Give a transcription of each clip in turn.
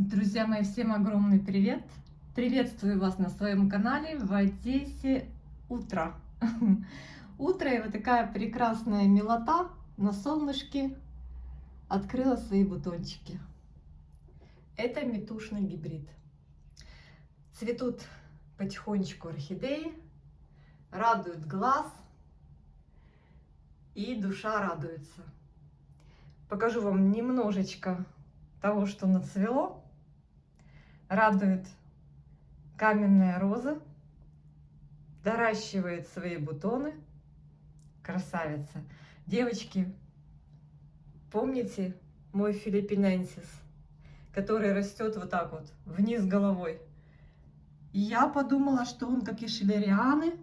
Друзья мои, всем огромный привет! Приветствую вас на своем канале в Одессе утро. Утро, и вот такая прекрасная милота на солнышке открыла свои бутончики. Это метушный гибрид. Цветут потихонечку орхидеи, радуют глаз, и душа радуется. Покажу вам немножечко того, что нацвело. Радует каменная роза, доращивает свои бутоны. Красавица. Девочки, помните мой филиппиненсис, который растет вот так вот, вниз головой? И я подумала, что он, как и шиллерианы,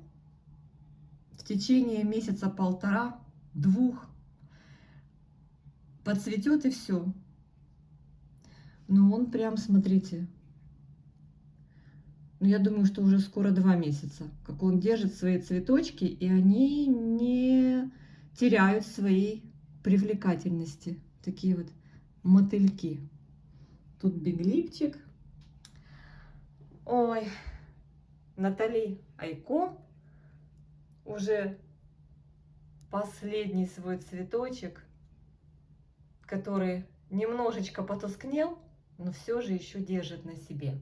в течение месяца полтора-двух подцветет и все. Но он прям, смотрите, я думаю, что уже скоро 2 месяца, как он держит свои цветочки, и они не теряют своей привлекательности. Такие вот мотыльки. Тут биглипчик. Ой, Натали Айко уже последний свой цветочек, который немножечко потускнел, но все же еще держит на себе.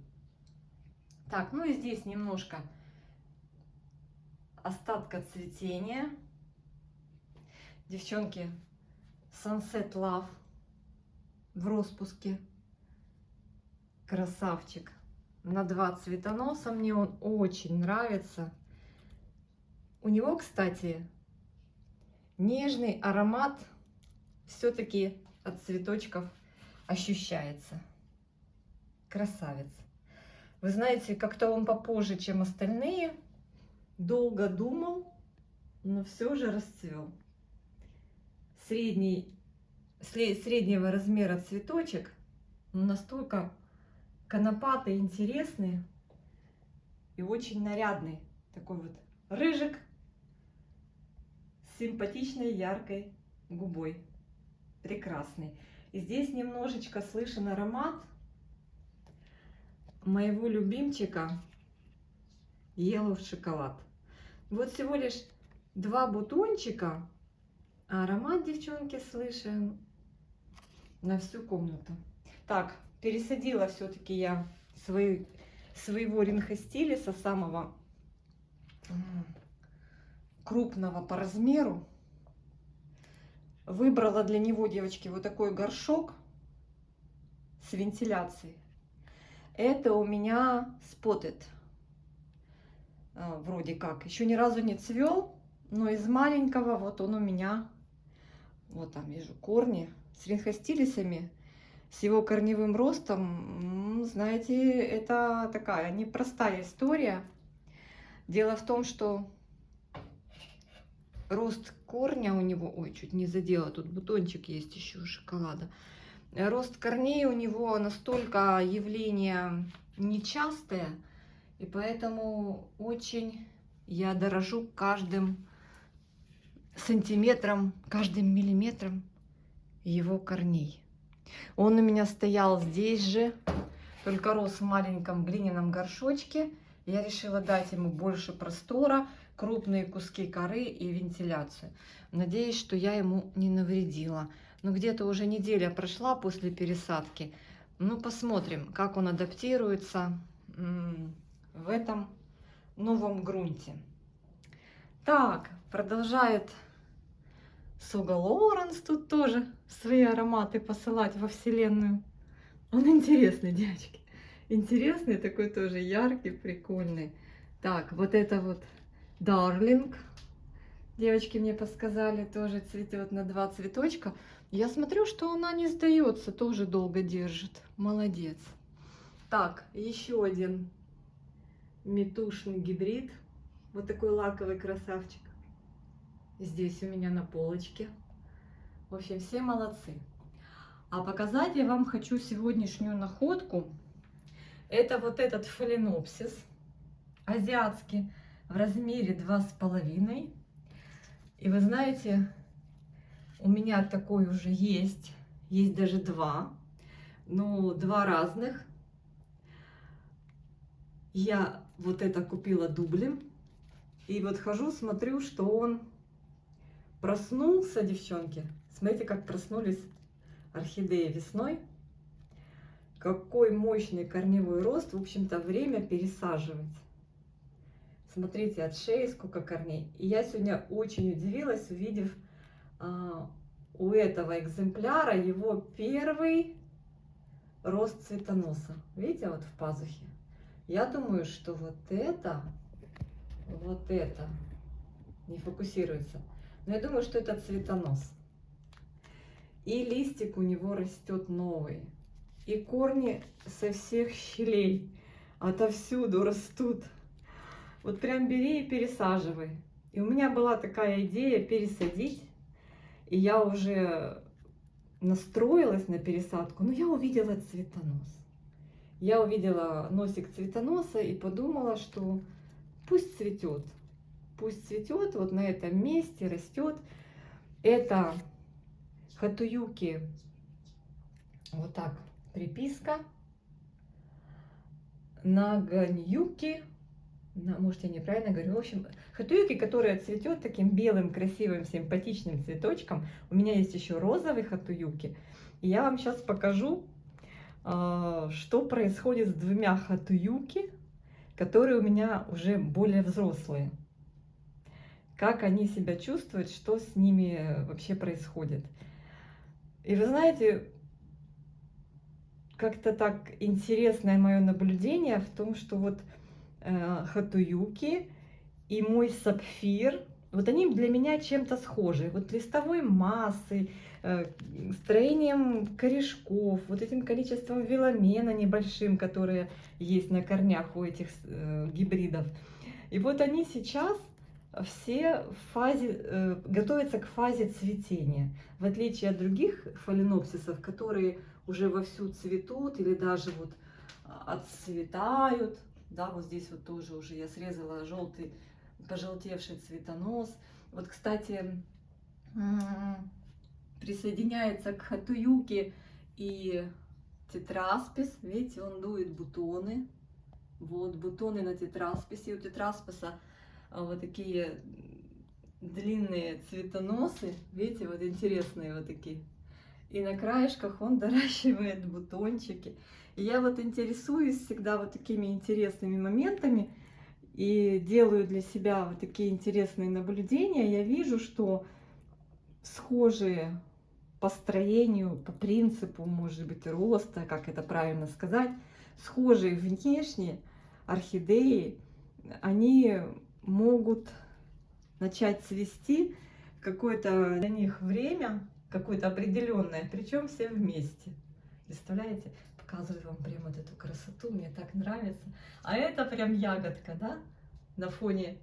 Так, ну и здесь немножко остатка цветения. Девчонки, Sunset Love в распуске. Красавчик. На 2 цветоноса. Мне он очень нравится. У него, кстати, нежный аромат все-таки от цветочков ощущается. Красавец. Вы знаете, как-то он попозже, чем остальные. Долго думал, но все же расцвел. Среднего размера цветочек, но настолько конопатый, интересный и очень нарядный. Такой вот рыжик с симпатичной яркой губой. Прекрасный. И здесь немножечко слышен аромат моего любимчика Yellow шоколад. Вот всего лишь 2 бутончика, а аромат, девчонки, слышен на всю комнату. Так, пересадила все-таки я своего ринхостилиса, самого крупного по размеру. Выбрала для него, девочки, вот такой горшок с вентиляцией. Это у меня Spotted. Вроде как. Еще ни разу не цвел, но из маленького вот он у меня. Вот там вижу корни с ринхостилисами, с его корневым ростом. Знаете, это такая непростая история. Дело в том, что рост корня у него... Ой, чуть не задела, тут бутончик есть еще шоколада. Рост корней у него настолько явление нечастое, и поэтому очень я дорожу каждым сантиметром, каждым миллиметром его корней. Он у меня стоял здесь же, только рос в маленьком глиняном горшочке. Я решила дать ему больше простора, крупные куски коры и вентиляцию. Надеюсь, что я ему не навредила. Но где-то уже неделя прошла после пересадки. Ну, посмотрим, как он адаптируется в этом новом грунте. Так, продолжает Сога Лоуренс тут тоже свои ароматы посылать во вселенную. Он интересный, девочки. Интересный, такой тоже яркий, прикольный. Так, вот это вот Darling. Девочки мне подсказали, тоже цветет на 2 цветочка. Я смотрю, что она не сдается, тоже долго держит. Молодец. Так, еще один метушный гибрид. Вот такой лаковый красавчик. Здесь у меня на полочке. В общем, все молодцы. А показать я вам хочу сегодняшнюю находку. Это вот этот фаленопсис азиатский в размере 2,5. И вы знаете, у меня такой уже есть даже 2. Ну, два разных. Я вот это купила дублем. И вот хожу, смотрю, что он проснулся, девчонки. Смотрите, как проснулись орхидеи весной. Какой мощный корневой рост. В общем-то, время пересаживать. Смотрите, от шеи сколько корней. И я сегодня очень удивилась, увидев у этого экземпляра его первый рост цветоноса. Видите, вот в пазухе. Я думаю, что вот это не фокусируется. Но я думаю, что это цветонос. И листик у него растет новый. И корни со всех щелей, отовсюду растут. Вот прям бери и пересаживай. И у меня была такая идея пересадить. И я уже настроилась на пересадку, но я увидела цветонос. Я увидела носик цветоноса и подумала, что пусть цветет. Пусть цветет, вот на этом месте растет. Это хатуюки, вот так, приписка. Наганьюки, может, я неправильно говорю, в общем, хатуюки, которая цветет таким белым, красивым, симпатичным цветочком. У меня есть еще розовый хатуюки. И я вам сейчас покажу, что происходит с двумя хатуюки, которые у меня уже более взрослые. Как они себя чувствуют, что с ними вообще происходит. И вы знаете, как-то так интересное мое наблюдение в том, что вот хатуюки и мой сапфир, вот они для меня чем-то схожи. Вот листовой массой, строением корешков, вот этим количеством веломена небольшим, которые есть на корнях у этих гибридов. И вот они сейчас все в фазе, готовятся к фазе цветения. В отличие от других фаленопсисов, которые уже вовсю цветут или даже вот отцветают. Да, вот здесь вот тоже уже я срезала желтый, пожелтевший цветонос. Вот, кстати, присоединяется к хатуюке и тетраспис. Видите, он дует бутоны. Вот бутоны на тетрасписе. У тетрасписа вот такие длинные цветоносы. Видите, вот интересные вот такие. И на краешках он доращивает бутончики. И я вот интересуюсь всегда вот такими интересными моментами и делаю для себя вот такие интересные наблюдения. Я вижу, что схожие по строению, по принципу, может быть, роста, как это правильно сказать, схожие внешне орхидеи, они могут начать цвести в какое-то для них время, какое-то определенное, причем все вместе. Представляете? Показываю вам прям вот эту красоту, мне так нравится. А это прям ягодка, да? На фоне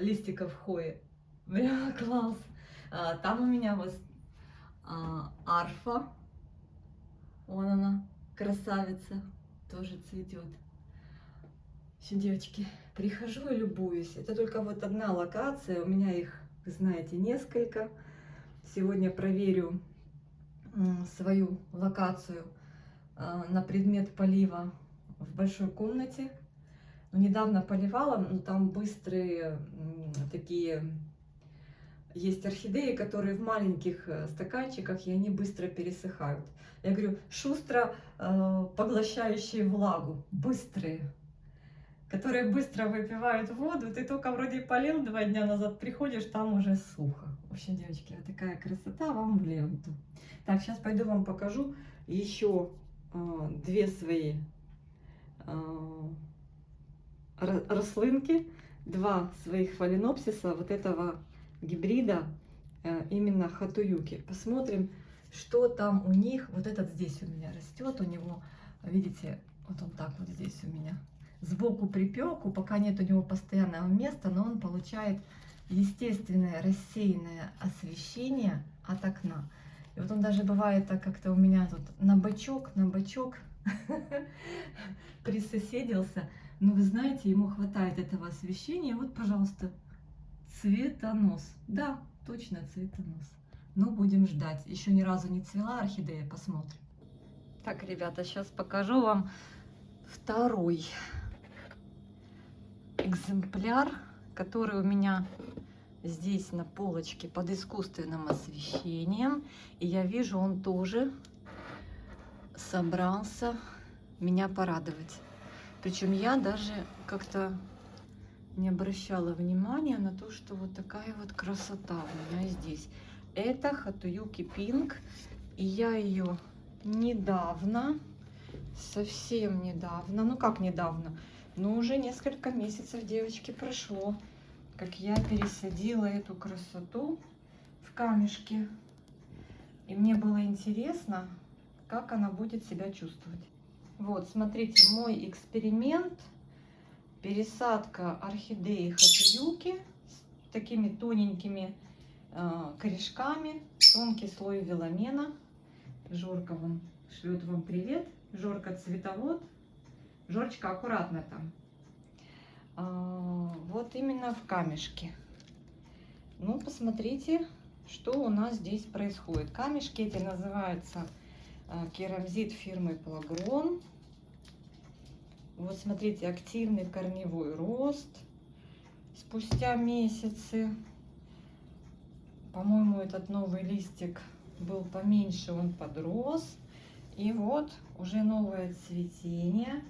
листиков хвои. Прям класс. Там у меня вот арфа. Вон она, красавица, тоже цветет. Все, девочки, прихожу и любуюсь. Это только вот одна локация, у меня их, вы знаете, несколько. Сегодня проверю свою локацию на предмет полива в большой комнате. Недавно поливала, но там быстрые такие есть орхидеи, которые в маленьких стаканчиках, и они быстро пересыхают. Я говорю, шустро поглощающие влагу, быстрые, которые быстро выпивают воду. Ты только вроде полил 2 дня назад, приходишь, там уже сухо. В общем, девочки, вот такая красота вам в ленту. Так, сейчас пойду вам покажу еще 2 свои рослынки, 2 своих фаленопсиса, вот этого гибрида, именно хатуюки. Посмотрим, что там у них. Вот этот здесь у меня растет, у него, видите, вот он так вот здесь у меня. Сбоку припеку, пока нет у него постоянного места, но он получает естественное рассеянное освещение от окна. И вот он даже бывает так как-то у меня тут на бочок присоседился. Но вы знаете, ему хватает этого освещения. Вот, пожалуйста, цветонос. Да, точно цветонос. Но будем ждать. Еще ни разу не цвела орхидея, посмотрим. Так, ребята, сейчас покажу вам второй экземпляр, который у меня здесь на полочке под искусственным освещением. И я вижу, он тоже собрался меня порадовать. Причем я даже как-то не обращала внимания на то, что вот такая вот красота у меня здесь. Это Хатуюки Pink. И я ее недавно, совсем недавно, ну как недавно, но уже несколько месяцев, девочки, прошло, как я пересадила эту красоту в камешки. И мне было интересно, как она будет себя чувствовать. Вот, смотрите, мой эксперимент. Пересадка орхидеи Хатуюки с такими тоненькими корешками, тонкий слой веломена. Жорка вам шлет вам привет. Жорка цветовод. Жорчка, аккуратно там. Вот именно в камешке. Ну, посмотрите, что у нас здесь происходит. Камешки эти называются керамзит фирмы Pлагрон. Вот смотрите, активный корневой рост спустя месяцы. По-моему, этот новый листик был поменьше, он подрос. И вот уже новое цветение.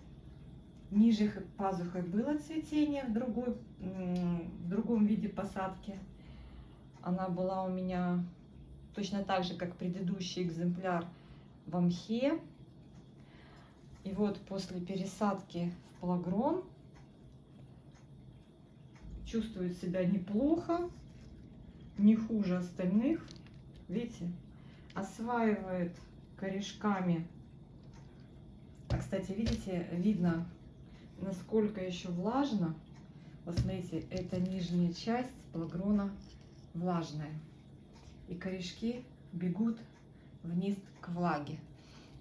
Ниже пазухой было цветение в другом виде посадки. Она была у меня точно так же, как предыдущий экземпляр, в мхе. И вот после пересадки в Pлагрон чувствует себя неплохо, не хуже остальных. Видите, осваивает корешками. А, кстати, видите, видно, насколько еще влажно. Вот смотрите, эта нижняя часть Pлагрона влажная. И корешки бегут вниз к влаге.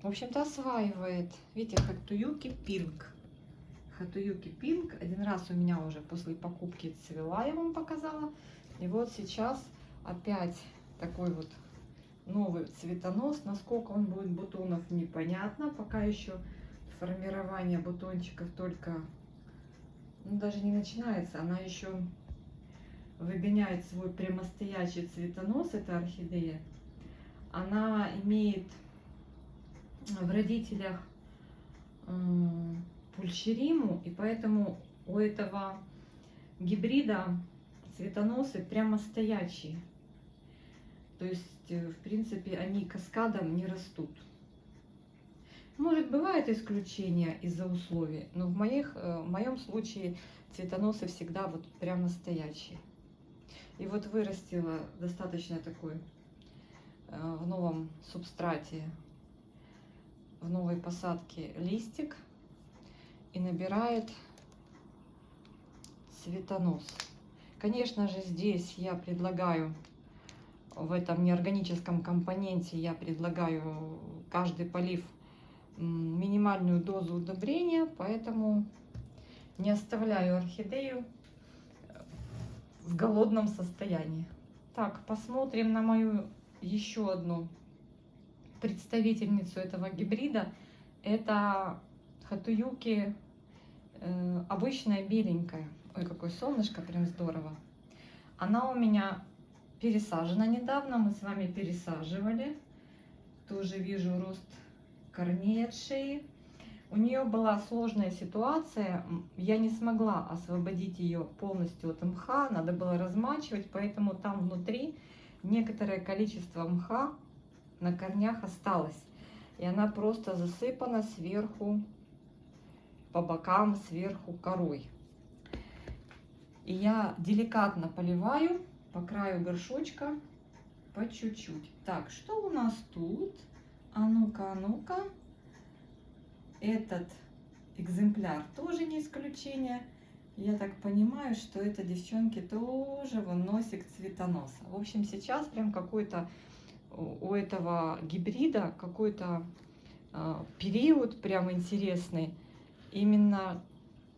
В общем-то, осваивает. Видите, Хатуюки Pink. Хатуюки Pink. Один раз у меня уже после покупки цвела, я вам показала. И вот сейчас опять такой вот новый цветонос. Насколько он будет бутонов, непонятно. Пока еще формирование бутончиков только, ну, даже не начинается. Она еще выгоняет свой прямостоящий цветонос, эта орхидея. Она имеет в родителях пульчериму, и поэтому у этого гибрида цветоносы прямо стоячие. То есть, в принципе, они каскадом не растут. Может, бывают исключения из-за условий, но в моем случае цветоносы всегда вот прямо стоячие. И вот вырастила достаточно такой в новом субстрате, в новой посадке листик и набирает цветонос. Конечно же, здесь я предлагаю, в этом неорганическом компоненте, я предлагаю каждый полив минимальную дозу удобрения, поэтому не оставляю орхидею в голодном состоянии. Так, посмотрим на мою еще одну представительницу этого гибрида. Это Хатуюки обычная беленькая. Ой, какое солнышко, прям здорово. Она у меня пересажена недавно, мы с вами пересаживали. Тоже вижу рост корней от шеи. У нее была сложная ситуация, я не смогла освободить ее полностью от мха, надо было размачивать, поэтому там внутри некоторое количество мха на корнях осталось. И она просто засыпана сверху, по бокам, сверху корой. И я деликатно поливаю по краю горшочка по чуть-чуть. Так, что у нас тут? А ну-ка, а ну-ка. Этот экземпляр тоже не исключение. Я так понимаю, что это, девчонки, тоже вон носик цветоноса. В общем, сейчас прям какой-то у этого гибрида какой-то период прям интересный. Именно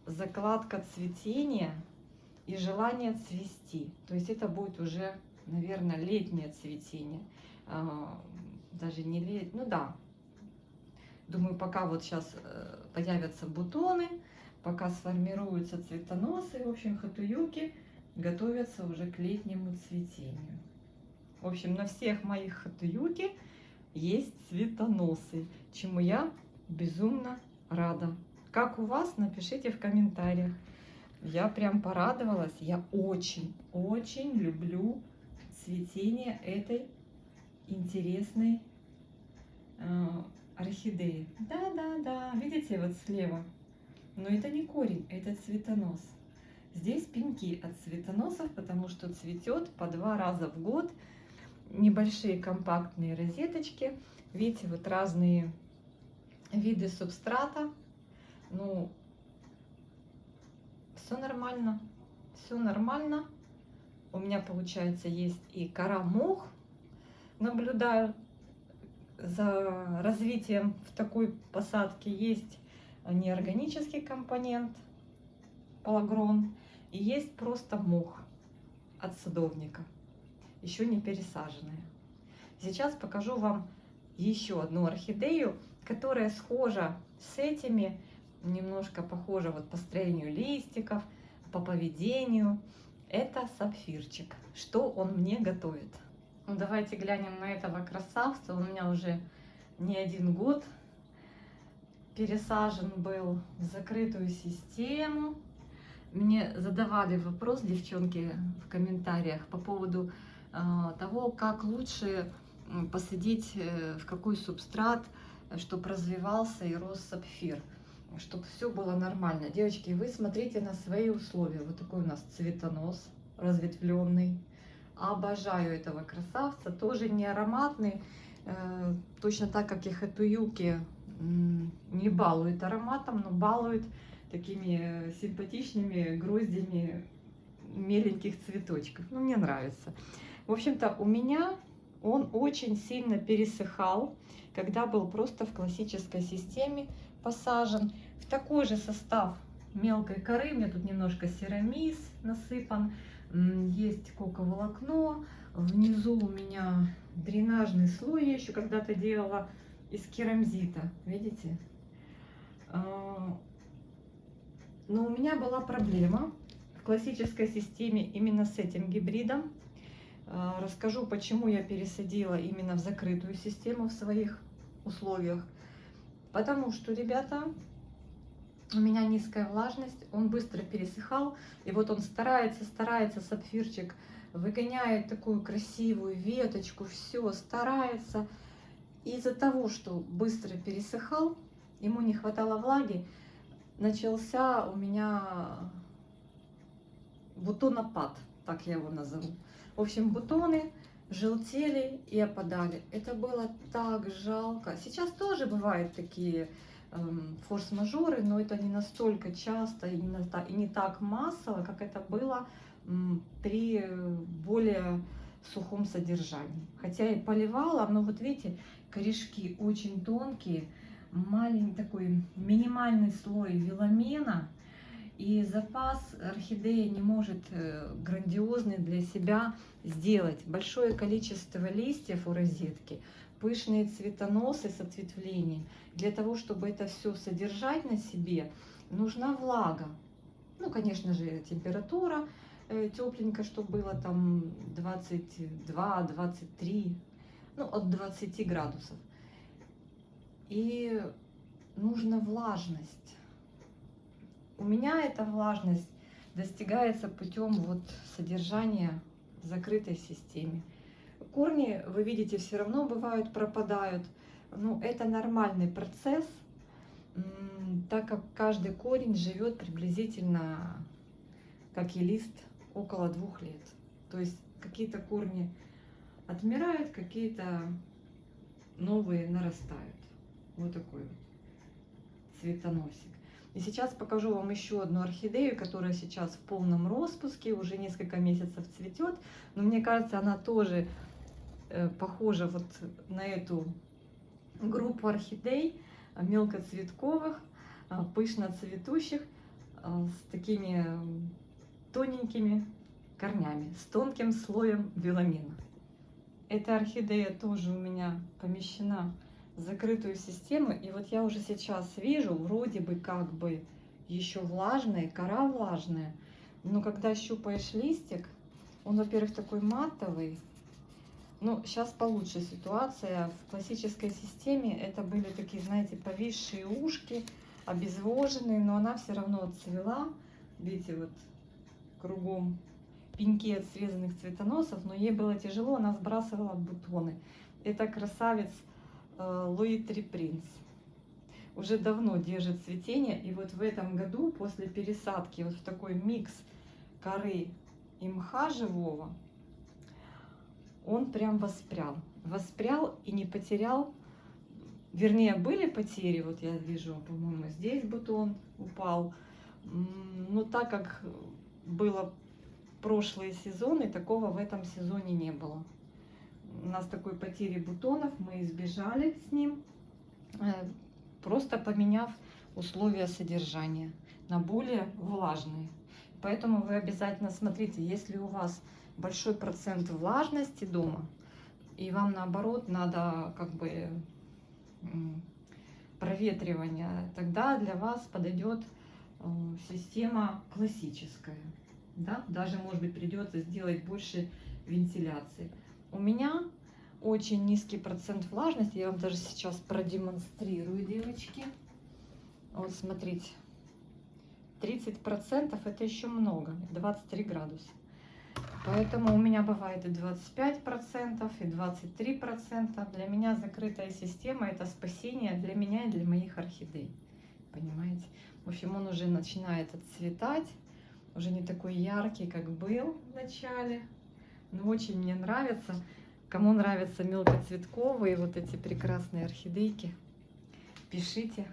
закладка цветения и желание цвести. То есть это будет уже, наверное, летнее цветение. Даже не летнее, ну да. Думаю, пока вот сейчас появятся бутоны, пока сформируются цветоносы, в общем, хатуюки готовятся уже к летнему цветению. В общем, на всех моих хатуюки есть цветоносы, чему я безумно рада. Как у вас? Напишите в комментариях. Я прям порадовалась. Я очень люблю цветение этой интересной орхидеи. Да, видите, вот слева. Но это не корень, это цветонос. Здесь пеньки от цветоносов, потому что цветет по 2 раза в год. Небольшие компактные розеточки. Видите, вот разные виды субстрата. Ну, все нормально. Все нормально. У меня, получается, есть и кора-мох. Наблюдаю за развитием в такой посадке. Есть неорганический компонент, палагрон, и есть просто мох от садовника, еще не пересаженная. Сейчас покажу вам еще одну орхидею, которая схожа с этими, немножко похожа вот по строению листиков, по поведению. Это сапфирчик. Что он мне готовит? Ну, давайте глянем на этого красавца. Он у меня уже не 1 год пересажен был в закрытую систему. Мне задавали вопрос, девчонки, в комментариях по поводу того, как лучше посадить, в какой субстрат, чтобы развивался и рос сапфир, чтобы все было нормально. Девочки, вы смотрите на свои условия. Вот такой у нас цветонос разветвленный. Обожаю этого красавца, тоже не ароматный, точно так, как и хатуюки не балует ароматом, но балует такими симпатичными гроздями меленьких цветочков. Ну, мне нравится. В общем-то, у меня он очень сильно пересыхал, когда был просто в классической системе посажен. В такой же состав мелкой коры, у меня тут немножко серамис насыпан, есть коковолокно, внизу у меня дренажный слой, я еще когда-то делала из керамзита, видите? Но у меня была проблема в классической системе именно с этим гибридом. Расскажу, почему я пересадила именно в закрытую систему в своих условиях. Потому что, ребята, у меня низкая влажность, он быстро пересыхал. И вот он старается, сапфирчик, выгоняет такую красивую веточку, все старается. Из-за того, что быстро пересыхал, ему не хватало влаги, начался у меня бутонопад, так я его назову. В общем, бутоны желтели и опадали. Это было так жалко. Сейчас тоже бывают такие форс-мажоры, но это не настолько часто и не так массово, как это было при более сухом содержании. Хотя и поливала, но вот видите, корешки очень тонкие, маленький такой минимальный слой веломена, и запас орхидея не может грандиозный для себя сделать. Большое количество листьев у розетки, пышные цветоносы с ответвлением. Для того, чтобы это все содержать на себе, нужна влага. Ну, конечно же, температура тепленькая, чтобы было там 22-23, ну, от 20 градусов. И нужна влажность. У меня эта влажность достигается путем вот содержания в закрытой системе. Корни, вы видите, все равно бывают пропадают. Но это нормальный процесс, так как каждый корень живет приблизительно, как и лист, около 2 лет. То есть какие-то корни отмирают, какие-то новые нарастают. Вот такой вот цветоносик. И сейчас покажу вам еще одну орхидею, которая сейчас в полном распуске, уже несколько месяцев цветет. Но мне кажется, она тоже похожа вот на эту группу орхидей мелкоцветковых, пышно цветущих, с такими тоненькими корнями, с тонким слоем веломена. Эта орхидея тоже у меня помещена закрытую систему. И вот я уже сейчас вижу, вроде бы как бы еще влажная, кора влажная. Но когда щупаешь листик, он, во-первых, такой матовый. Ну, сейчас получше ситуация. В классической системе это были такие, знаете, повисшие ушки, обезвоженные, но она все равно отцвела. Видите, вот кругом пеньки от срезанных цветоносов, но ей было тяжело, она сбрасывала бутоны. Это красавец Луи Три Принц. Уже давно держит цветение, и вот в этом году после пересадки вот в такой микс коры и мха живого, он прям воспрял. Воспрял и не потерял, вернее, были потери, вот я вижу, по-моему, здесь бутон упал, но так как было прошлые сезоны, такого в этом сезоне не было. У нас такой потери бутонов мы избежали с ним, просто поменяв условия содержания на более влажные. Поэтому вы обязательно смотрите, если у вас большой процент влажности дома, и вам наоборот надо как бы проветривание, тогда для вас подойдет система классическая. Да? Даже, может быть, придется сделать больше вентиляции. У меня очень низкий процент влажности. Я вам даже сейчас продемонстрирую, девочки. Вот смотрите. 30% это еще много. 23 градуса. Поэтому у меня бывает и 25%, и 23%. Для меня закрытая система — это спасение для меня и для моих орхидей. Понимаете? В общем, он уже начинает отцветать. Уже не такой яркий, как был в начале. Но очень мне нравится. Кому нравятся мелкоцветковые вот эти прекрасные орхидейки, пишите,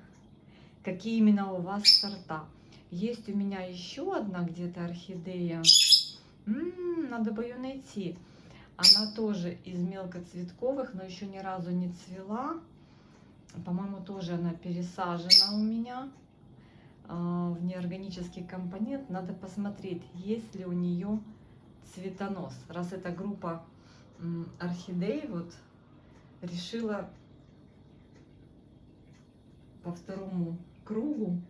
какие именно у вас сорта. Есть у меня еще одна где-то орхидея. Надо бы ее найти. Она тоже из мелкоцветковых, но еще ни разу не цвела. По-моему, тоже она пересажена у меня в неорганический компонент. Надо посмотреть, есть ли у нее цветонос. Раз эта группа орхидей, вот решила по второму кругу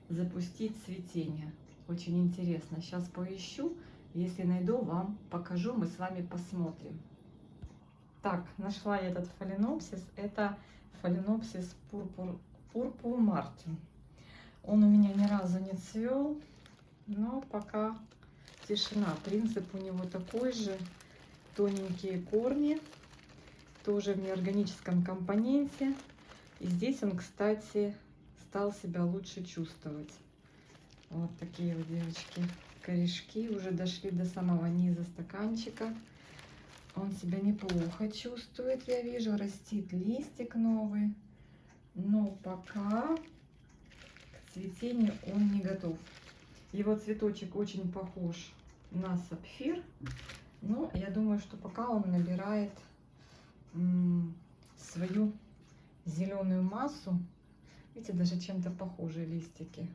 запустить цветение. Очень интересно. Сейчас поищу. Если найду, вам покажу. Мы с вами посмотрим. Так, нашла я этот фаленопсис. Это фаленопсис Purple Martin. Он у меня ни разу не цвел, но пока тишина. Принцип у него такой же. Тоненькие корни, тоже в неорганическом компоненте. И здесь он, кстати, стал себя лучше чувствовать. Вот такие вот, девочки, корешки уже дошли до самого низа стаканчика. Он себя неплохо чувствует, я вижу, растит листик новый. Но пока к цветению он не готов. Его цветочек очень похож на сапфир. Но я думаю, что пока он набирает свою зеленую массу. Видите, даже чем-то похожие листики.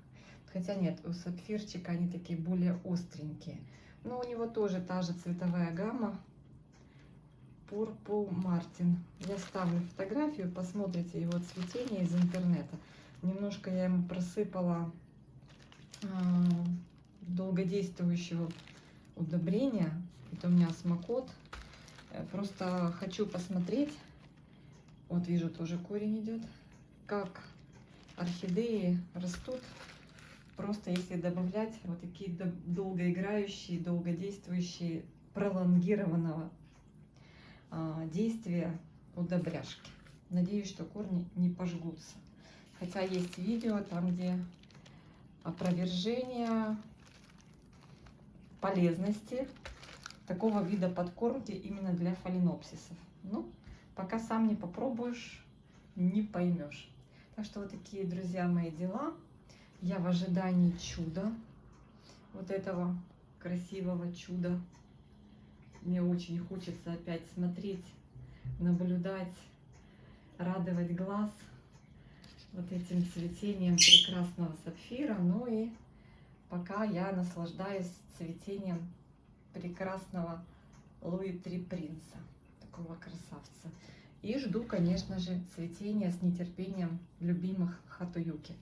Хотя нет, у сапфирчика они такие более остренькие. Но у него тоже та же цветовая гамма. Purple Martin. Я ставлю фотографию, посмотрите его цветение из интернета. Немножко я ему просыпала долгодействующего удобрения. Это у меня смокот. Просто хочу посмотреть. Вот вижу, тоже корень идет. Как орхидеи растут. Просто если добавлять вот такие долгоиграющие, долгодействующие, пролонгированного действия удобряшки. Надеюсь, что корни не пожгутся. Хотя есть видео там, где опровержение полезности такого вида подкормки именно для фаленопсисов. Ну, пока сам не попробуешь, не поймешь. Так что вот такие, друзья мои, дела. Я в ожидании чуда. Вот этого красивого чуда. Мне очень хочется опять смотреть, наблюдать, радовать глаз вот этим цветением прекрасного сапфира. Ну и пока я наслаждаюсь цветением прекрасного Луи Три Принца, такого красавца. И жду, конечно же, цветения с нетерпением любимых хатуюки.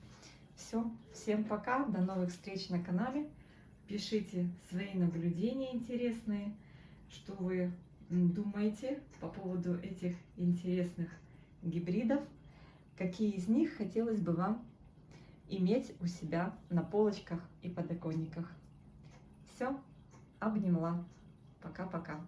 Все, всем пока, до новых встреч на канале. Пишите свои наблюдения интересные, что вы думаете по поводу этих интересных гибридов, какие из них хотелось бы вам иметь у себя на полочках и подоконниках. Все, обняла. Пока-пока.